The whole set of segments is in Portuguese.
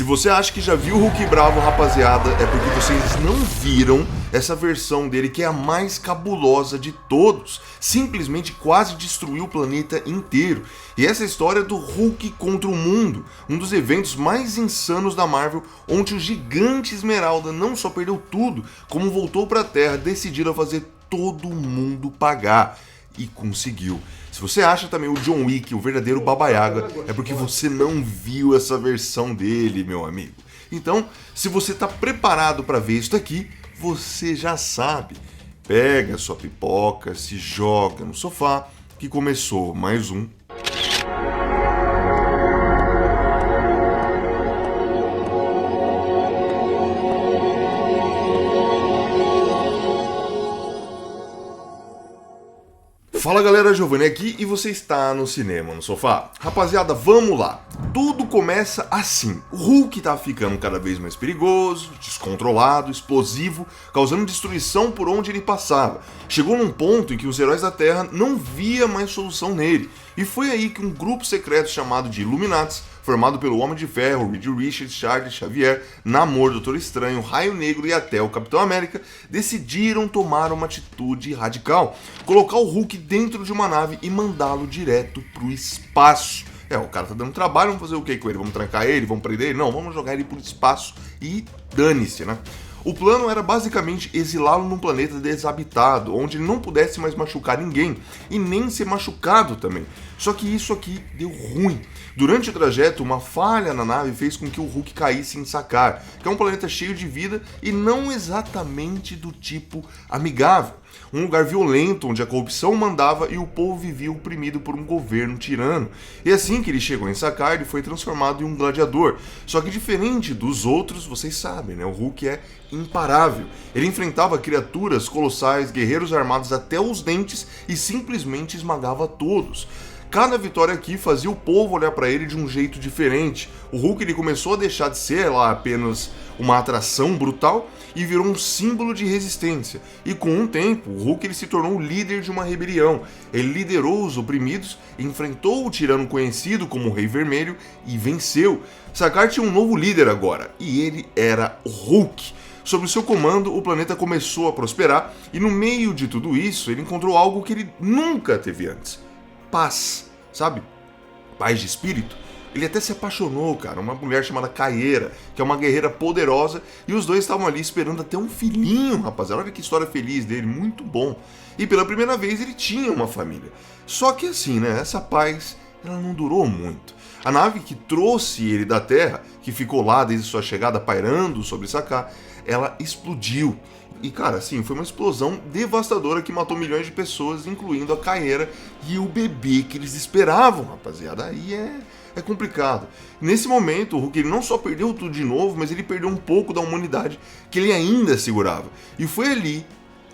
Se você acha que já viu o Hulk bravo, rapaziada, é porque vocês não viram essa versão dele que é a mais cabulosa de todos. Simplesmente quase destruiu o planeta inteiro. E essa história do Hulk contra o mundo, um dos eventos mais insanos da Marvel, onde o gigante Esmeralda não só perdeu tudo, como voltou pra Terra decidido a fazer todo mundo pagar. E conseguiu. Se você acha também o John Wick o verdadeiro Baba Yaga, é porque você não viu essa versão dele, meu amigo. Então, se você tá preparado para ver isso daqui, você já sabe. Pega sua pipoca, se joga no sofá, que começou mais um. Fala galera, Giovanni aqui e você está no Cinema no Sofá. Rapaziada, vamos lá. Tudo começa assim. O Hulk tá ficando cada vez mais perigoso, descontrolado, explosivo, causando destruição por onde ele passava. Chegou num ponto em que os heróis da Terra não via mais solução nele. E foi aí que um grupo secreto chamado de Illuminates, formado pelo Homem de Ferro, Reed Richards, Charles Xavier, Namor, Doutor Estranho, Raio Negro e até o Capitão América, decidiram tomar uma atitude radical, colocar o Hulk dentro de uma nave e mandá-lo direto pro espaço. O cara tá dando trabalho, vamos fazer o que com ele? Vamos trancar ele? Vamos prender ele? Não, vamos jogar ele pro espaço e dane-se, né? O plano era basicamente exilá-lo num planeta desabitado, onde ele não pudesse mais machucar ninguém e nem ser machucado também. Só que isso aqui deu ruim. Durante o trajeto, uma falha na nave fez com que o Hulk caísse em Sakaar, que é um planeta cheio de vida e não exatamente do tipo amigável. Um lugar violento onde a corrupção mandava e o povo vivia oprimido por um governo tirano. E assim que ele chegou em Sakaar, ele foi transformado em um gladiador. Só que diferente dos outros, vocês sabem, né? O Hulk é imparável. Ele enfrentava criaturas colossais, guerreiros armados até os dentes e simplesmente esmagava todos. Cada vitória aqui fazia o povo olhar para ele de um jeito diferente. O Hulk ele começou a deixar de ser lá apenas uma atração brutal e virou um símbolo de resistência. E com o tempo, o Hulk ele se tornou o líder de uma rebelião. Ele liderou os oprimidos, enfrentou o tirano conhecido como o Rei Vermelho e venceu. Sakaar tinha um novo líder agora, e ele era o Hulk. Sob seu comando, o planeta começou a prosperar e no meio de tudo isso, ele encontrou algo que ele nunca teve antes. Paz, sabe? Paz de espírito. Ele até se apaixonou, cara, uma mulher chamada Caeira, que é uma guerreira poderosa, e os dois estavam ali esperando até um filhinho, rapaziada. Olha que história feliz dele, muito bom. E pela primeira vez ele tinha uma família. Só que assim, né, essa paz, ela não durou muito. A nave que trouxe ele da Terra, que ficou lá desde sua chegada pairando sobre Sakaar, ela explodiu. E cara, assim, foi uma explosão devastadora que matou milhões de pessoas, incluindo a Caeira e o bebê que eles esperavam, rapaziada. Aí é complicado. Nesse momento, o Hulk ele não só perdeu tudo de novo, mas ele perdeu um pouco da humanidade que ele ainda segurava. E foi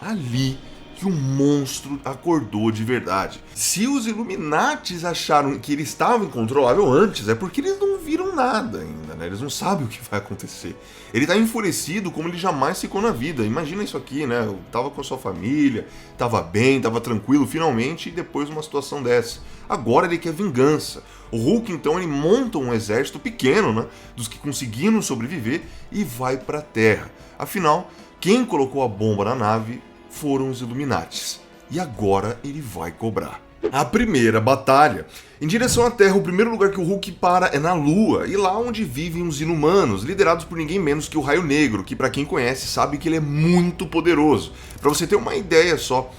ali que o monstro acordou de verdade. Se os Illuminates acharam que ele estava incontrolável antes, é porque eles não viram nada ainda, né? Eles não sabem o que vai acontecer. Ele tá enfurecido como ele jamais ficou na vida. Imagina isso aqui, né? Tava com a sua família, tava bem, tava tranquilo finalmente, e depois uma situação dessa. Agora ele quer vingança. O Hulk, então, ele monta um exército pequeno, né? Dos que conseguiram sobreviver e vai pra Terra. Afinal, quem colocou a bomba na nave foram os Illuminates. E agora ele vai cobrar. A primeira batalha. Em direção à Terra, o primeiro lugar que o Hulk para é na Lua, e lá onde vivem os Inumanos, liderados por ninguém menos que o Raio Negro, que pra quem conhece sabe que ele é muito poderoso. Pra você ter uma ideia só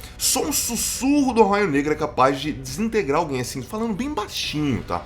um sussurro do Raio Negro é capaz de desintegrar alguém assim, falando bem baixinho, tá?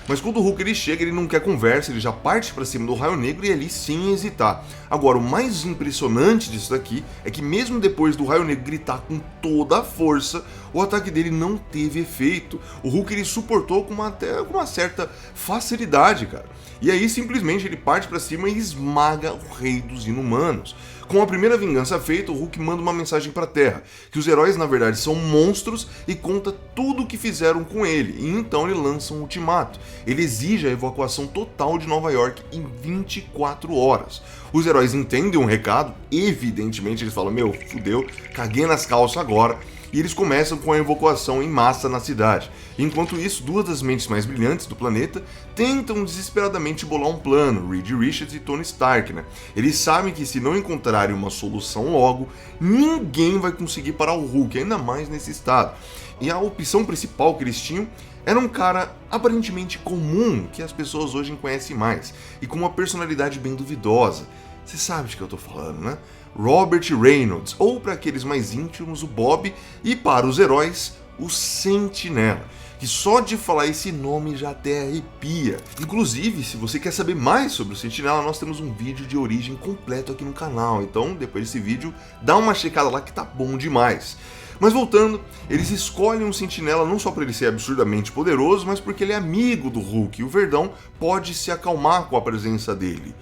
Mas quando o Hulk ele chega, ele não quer conversa, ele já parte pra cima do Raio Negro e ali sem hesitar. Agora, o mais impressionante disso daqui é que mesmo depois do Raio Negro gritar com toda a força, o ataque dele não teve efeito. O Hulk ele suportou com uma certa facilidade, cara. E aí simplesmente ele parte pra cima e esmaga o Rei dos Inumanos. Com a primeira vingança feita, o Hulk manda uma mensagem pra Terra, que os heróis na verdade são monstros e conta tudo o que fizeram com ele, e então ele lança um ultimato. Ele exige a evacuação total de Nova York em 24 horas. Os heróis entendem o recado, evidentemente eles falam, meu, fudeu, caguei nas calças agora, e eles começam com a evacuação em massa na cidade. Enquanto isso, duas das mentes mais brilhantes do planeta tentam desesperadamente bolar um plano, Reed Richards e Tony Stark, né? Eles sabem que se não encontrarem uma solução logo, ninguém vai conseguir parar o Hulk, ainda mais nesse estado. E a opção principal que eles tinham era um cara aparentemente comum, que as pessoas hoje conhecem mais, e com uma personalidade bem duvidosa. Você sabe de que eu tô falando, né? Robert Reynolds, ou para aqueles mais íntimos, o Bob, e para os heróis, o Sentinela, que só de falar esse nome já até arrepia. Inclusive, se você quer saber mais sobre o Sentinela, nós temos um vídeo de origem completo aqui no canal, então depois desse vídeo, dá uma checada lá que tá bom demais. Mas voltando, eles escolhem um Sentinela não só por ele ser absurdamente poderoso, mas porque ele é amigo do Hulk, e o Verdão pode se acalmar com a presença dele.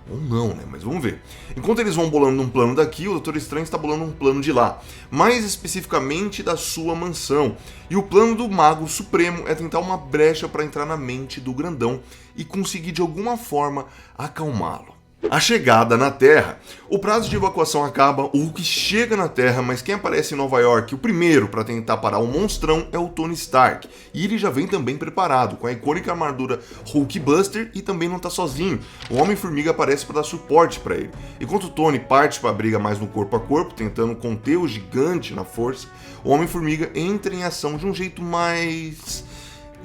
Ou não, né? Mas vamos ver. Enquanto eles vão bolando um plano daqui, o Doutor Estranho está bolando um plano de lá. Mais especificamente da sua mansão. E o plano do Mago Supremo é tentar uma brecha para entrar na mente do Grandão e conseguir de alguma forma acalmá-lo. A chegada na Terra. O prazo de evacuação acaba, o Hulk chega na Terra, mas quem aparece em Nova York, o primeiro para tentar parar o monstrão, é o Tony Stark. E ele já vem também preparado, com a icônica armadura Hulk Buster, e também não tá sozinho. O Homem-Formiga aparece para dar suporte para ele. Enquanto o Tony parte para a briga mais no corpo a corpo, tentando conter o gigante na força, o Homem-Formiga entra em ação de um jeito mais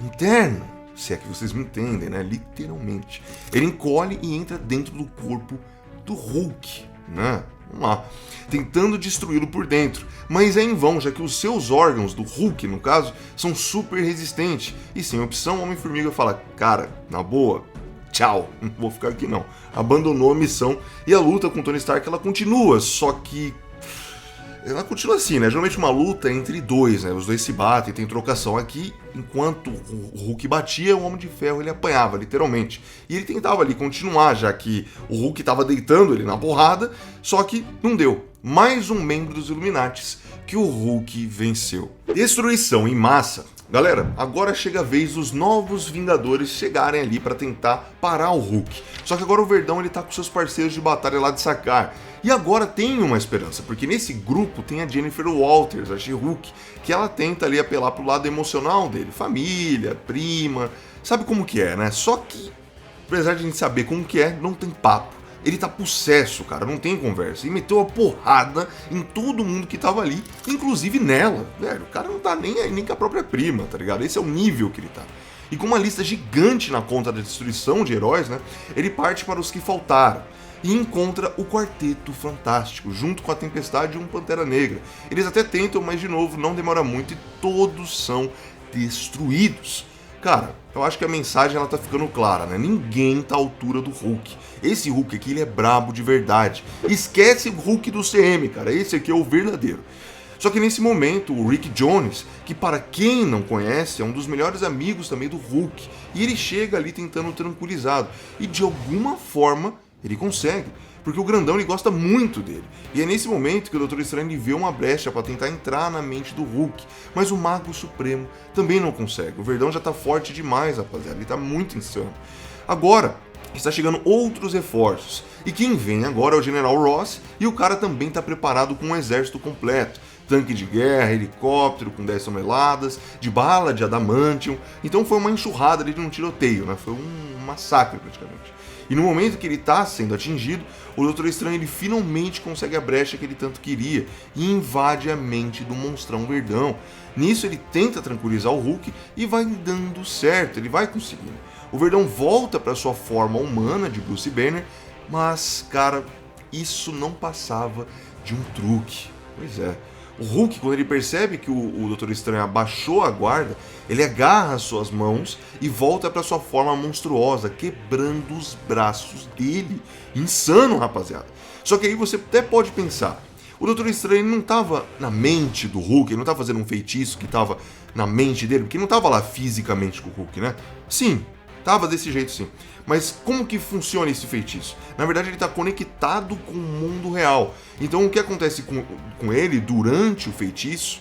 interno. Se é que vocês me entendem, né? Literalmente. Ele encolhe e entra dentro do corpo do Hulk, né? Vamos lá. Tentando destruí-lo por dentro. Mas é em vão, já que os seus órgãos, do Hulk no caso, são super resistentes. E sem opção, o Homem-Formiga fala, cara, na boa, tchau, não vou ficar aqui não. Abandonou a missão e a luta com Tony Stark, ela continua, só que ela continua assim, né? Geralmente uma luta entre dois, né? Os dois se batem, tem trocação aqui. Enquanto o Hulk batia, o Homem de Ferro ele apanhava, literalmente. E ele tentava ali continuar, já que o Hulk estava deitando ele na porrada, só que não deu. Mais um membro dos Illuminates que o Hulk venceu. Destruição em massa. Galera, agora chega a vez dos novos Vingadores chegarem ali para tentar parar o Hulk. Só que agora o Verdão ele tá com seus parceiros de batalha lá de Sakaar. E agora tem uma esperança, porque nesse grupo tem a Jennifer Walters, a She-Hulk, que ela tenta ali apelar pro lado emocional dele, família, prima, sabe como que é, né? Só que, apesar de a gente saber como que é, não tem papo. Ele tá possesso, cara, não tem conversa. E meteu a porrada em todo mundo que tava ali, inclusive nela. Velho, o cara não tá nem aí nem com a própria prima, tá ligado? Esse é o nível que ele tá. E com uma lista gigante na conta da destruição de heróis, né? Ele parte para os que faltaram. E encontra o Quarteto Fantástico, junto com a Tempestade e um Pantera Negra. Eles até tentam, mas de novo, não demora muito e todos são destruídos. Cara, eu acho que a mensagem ela tá ficando clara, né? Ninguém tá à altura do Hulk. Esse Hulk aqui, ele é brabo de verdade. Esquece o Hulk do CM, cara. Esse aqui é o verdadeiro. Só que nesse momento, o Rick Jones, que para quem não conhece, é um dos melhores amigos também do Hulk, e ele chega ali tentando tranquilizá-lo. E de alguma forma, ele consegue. Porque o Grandão ele gosta muito dele. E é nesse momento que o Doutor Estranho vê uma brecha para tentar entrar na mente do Hulk. Mas o Mago Supremo também não consegue. O Verdão já tá forte demais, rapaziada. Ele tá muito insano. Agora, está chegando outros reforços. E quem vem agora é o General Ross. E o cara também tá preparado com um exército completo. Tanque de guerra, helicóptero com 10 toneladas, de bala de adamantium. Então foi uma enxurrada ali de um tiroteio, né? Foi um massacre praticamente. E no momento que ele está sendo atingido, o Doutor Estranho ele finalmente consegue a brecha que ele tanto queria e invade a mente do monstrão Verdão. Nisso ele tenta tranquilizar o Hulk e vai dando certo, ele vai conseguindo. O Verdão volta para sua forma humana de Bruce Banner, mas, cara, isso não passava de um truque. Pois é. O Hulk, quando ele percebe que o Doutor Estranho abaixou a guarda, ele agarra as suas mãos e volta para sua forma monstruosa, quebrando os braços dele. Insano, rapaziada. Só que aí você até pode pensar, o Doutor Estranho não estava na mente do Hulk, ele não estava fazendo um feitiço que estava na mente dele, porque ele não estava lá fisicamente com o Hulk, né? Sim, estava desse jeito sim. Mas como que funciona esse feitiço? Na verdade ele está conectado com o mundo real. Então o que acontece com ele durante o feitiço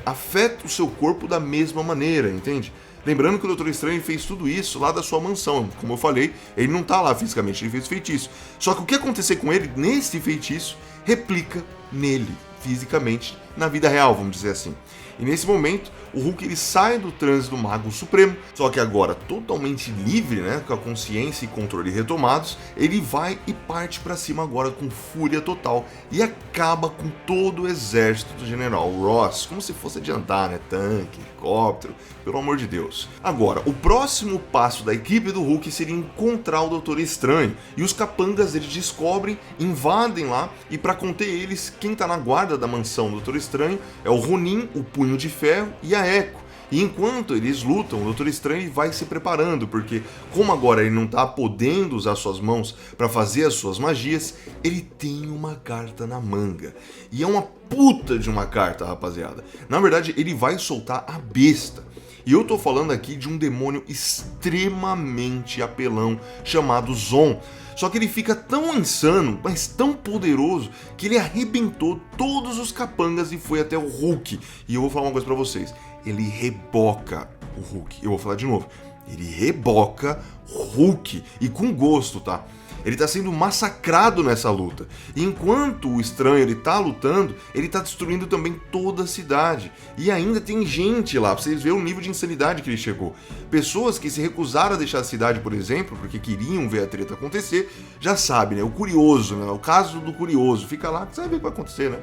afeta o seu corpo da mesma maneira, entende? Lembrando que o Doutor Estranho fez tudo isso lá da sua mansão. Como eu falei, ele não está lá fisicamente, ele fez o feitiço. Só que o que acontecer com ele nesse feitiço replica nele, fisicamente, na vida real, vamos dizer assim. E nesse momento, o Hulk ele sai do transe do Mago Supremo, só que agora totalmente livre, né, com a consciência e controle retomados, ele vai e parte para cima agora com fúria total e acaba com todo o exército do General Ross, como se fosse adiantar, né, tanque, helicóptero, pelo amor de Deus. Agora, o próximo passo da equipe do Hulk seria encontrar o Doutor Estranho, e os capangas eles descobrem, invadem lá, e para conter eles, quem tá na guarda da mansão do Doutor Estranho é o Ronin, o Punho de Ferro e a Echo. E enquanto eles lutam, o Doutor Estranho vai se preparando, porque como agora ele não tá podendo usar suas mãos para fazer as suas magias, ele tem uma carta na manga. E é uma puta de uma carta, rapaziada. Na verdade, ele vai soltar a besta. E eu tô falando aqui de um demônio extremamente apelão chamado Zon. Só que ele fica tão insano, mas tão poderoso, que ele arrebentou todos os capangas e foi até o Hulk. E eu vou falar uma coisa pra vocês, ele reboca o Hulk. Eu vou falar de novo, ele reboca o Hulk, e com gosto, tá? Ele tá sendo massacrado nessa luta. E enquanto o Estranho ele tá lutando, ele tá destruindo também toda a cidade. E ainda tem gente lá, pra vocês verem o nível de insanidade que ele chegou. Pessoas que se recusaram a deixar a cidade, por exemplo, porque queriam ver a treta acontecer, já sabe, né? O curioso, né? O caso do curioso. Fica lá, você vai ver o que vai acontecer, né?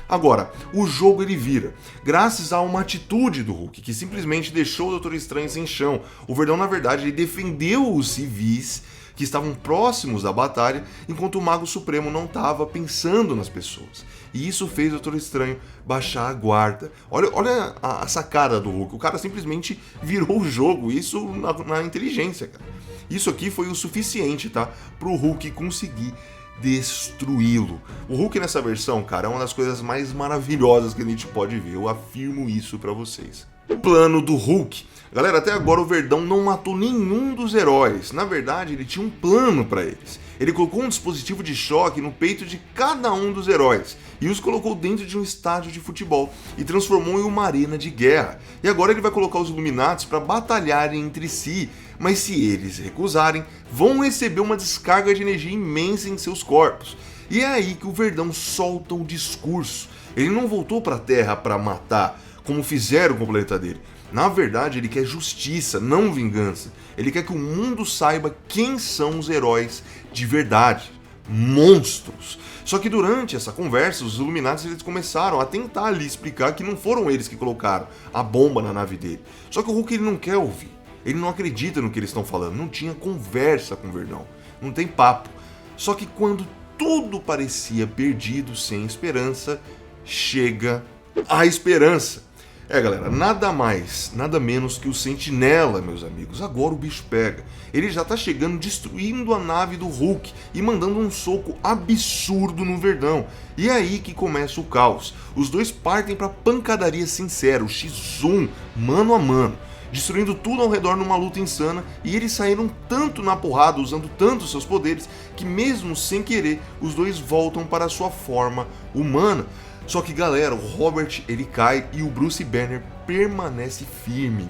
Agora, o jogo ele vira, graças a uma atitude do Hulk, que simplesmente deixou o Doutor Estranho sem chão. O Verdão, na verdade, ele defendeu os civis que estavam próximos da batalha, enquanto o Mago Supremo não estava pensando nas pessoas. E isso fez o Doutor Estranho baixar a guarda. Olha a sacada do Hulk, o cara simplesmente virou o jogo, isso na inteligência, cara. Isso aqui foi o suficiente, tá, pro Hulk conseguir destruí-lo. O Hulk nessa versão, cara, é uma das coisas mais maravilhosas que a gente pode ver, eu afirmo isso pra vocês. O plano do Hulk. Galera, até agora o Verdão não matou nenhum dos heróis. Na verdade, ele tinha um plano para eles. Ele colocou um dispositivo de choque no peito de cada um dos heróis e os colocou dentro de um estádio de futebol e transformou em uma arena de guerra. E agora ele vai colocar os Illuminatis para batalharem entre si, mas se eles recusarem, vão receber uma descarga de energia imensa em seus corpos. E é aí que o Verdão solta um discurso. Ele não voltou para a Terra para matar, como fizeram com o planeta dele. Na verdade, ele quer justiça, não vingança. Ele quer que o mundo saiba quem são os heróis de verdade. Monstros. Só que durante essa conversa, os Illuminatis eles começaram a tentar ali explicar que não foram eles que colocaram a bomba na nave dele. Só que o Hulk ele não quer ouvir. Ele não acredita no que eles estão falando. Não tinha conversa com o Verdão. Não tem papo. Só que quando tudo parecia perdido, sem esperança, chega a esperança. Galera, nada mais, nada menos que o Sentinela, meus amigos. Agora o bicho pega. Ele já tá chegando, destruindo a nave do Hulk e mandando um soco absurdo no Verdão. E é aí que começa o caos. Os dois partem pra pancadaria sincera, o X1, mano a mano, destruindo tudo ao redor numa luta insana, e eles saíram tanto na porrada, usando tanto seus poderes, que mesmo sem querer, os dois voltam para a sua forma humana. Só que galera, o Robert ele cai e o Bruce Banner permanece firme.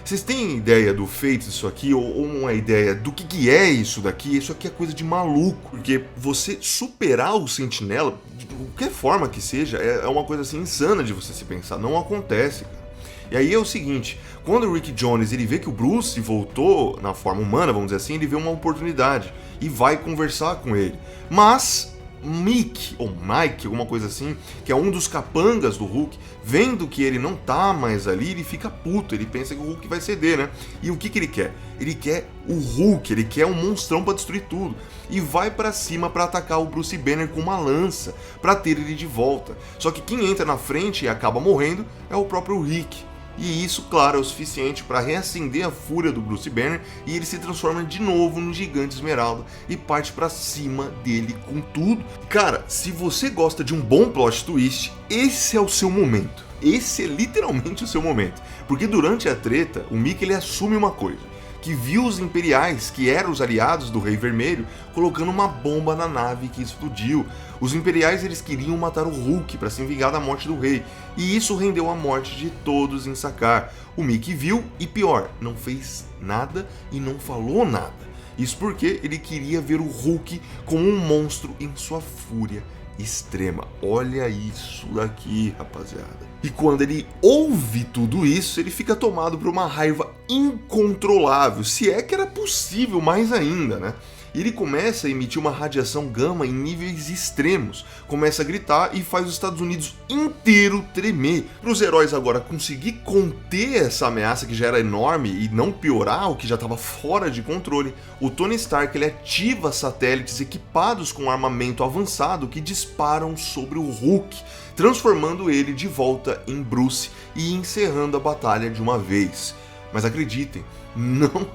Vocês têm ideia do feito disso aqui, ou uma ideia do que é isso daqui? Isso aqui é coisa de maluco, porque você superar o Sentinela, de qualquer forma que seja, é uma coisa assim insana de você se pensar, não acontece, cara. E aí é o seguinte, quando o Rick Jones ele vê que o Bruce voltou na forma humana, vamos dizer assim, ele vê uma oportunidade e vai conversar com ele. Mas Mick, ou Mike, alguma coisa assim, que é um dos capangas do Hulk, vendo que ele não tá mais ali, ele fica puto, ele pensa que o Hulk vai ceder, né? E o que ele quer? Ele quer o Hulk, ele quer um monstrão pra destruir tudo. E vai pra cima pra atacar o Bruce Banner com uma lança, pra ter ele de volta. Só que quem entra na frente e acaba morrendo é o próprio Rick. E isso, claro, é o suficiente para reacender a fúria do Bruce Banner e ele se transforma de novo no Gigante Esmeralda e parte para cima dele com tudo. Cara, se você gosta de um bom plot twist, esse é o seu momento. Esse é literalmente o seu momento. Porque durante a treta, o Mickey ele assume uma coisa, que viu os Imperiais, que eram os aliados do Rei Vermelho, colocando uma bomba na nave que explodiu. Os Imperiais eles queriam matar o Hulk para se vingar da morte do rei, e isso rendeu a morte de todos em Sakaar. O Mickey viu e pior, não fez nada e não falou nada. Isso porque ele queria ver o Hulk como um monstro em sua fúria extrema. Olha isso daqui, rapaziada. E quando ele ouve tudo isso, ele fica tomado por uma raiva incontrolável, se é que era possível mais ainda, né? E ele começa a emitir uma radiação gama em níveis extremos, começa a gritar e faz os Estados Unidos inteiro tremer. Para os heróis agora conseguir conter essa ameaça que já era enorme e não piorar o que já estava fora de controle, o Tony Stark ele ativa satélites equipados com armamento avançado que disparam sobre o Hulk, transformando ele de volta em Bruce e encerrando a batalha de uma vez. Mas acreditem,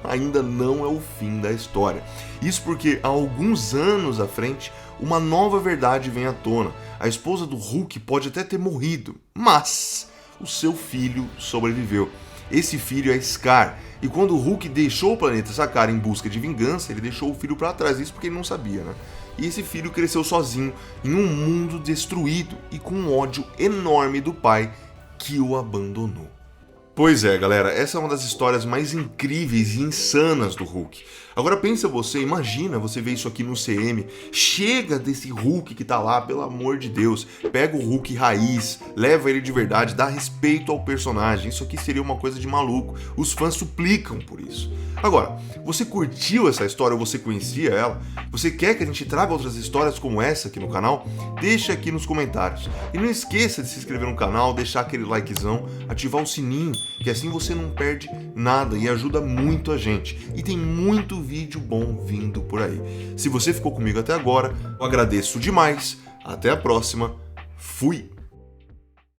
ainda não é o fim da história. Isso porque há alguns anos à frente, uma nova verdade vem à tona. A esposa do Hulk pode até ter morrido, mas o seu filho sobreviveu. Esse filho é Scar, e quando o Hulk deixou o planeta Sakaar em busca de vingança, ele deixou o filho para trás, isso porque ele não sabia, né? E esse filho cresceu sozinho em um mundo destruído e com um ódio enorme do pai que o abandonou. Pois é, galera, essa é uma das histórias mais incríveis e insanas do Hulk. Agora pensa você, imagina você ver isso aqui no CM, chega desse Hulk que tá lá, pelo amor de Deus, pega o Hulk raiz, leva ele de verdade, dá respeito ao personagem, isso aqui seria uma coisa de maluco, os fãs suplicam por isso. Agora, você curtiu essa história ou você conhecia ela? Você quer que a gente traga outras histórias como essa aqui no canal? Deixa aqui nos comentários. E não esqueça de se inscrever no canal, deixar aquele likezão, ativar o sininho, que assim você não perde nada e ajuda muito a gente. E tem muito vídeo bom vindo por aí. Se você ficou comigo até agora, eu agradeço demais. Até a próxima. Fui!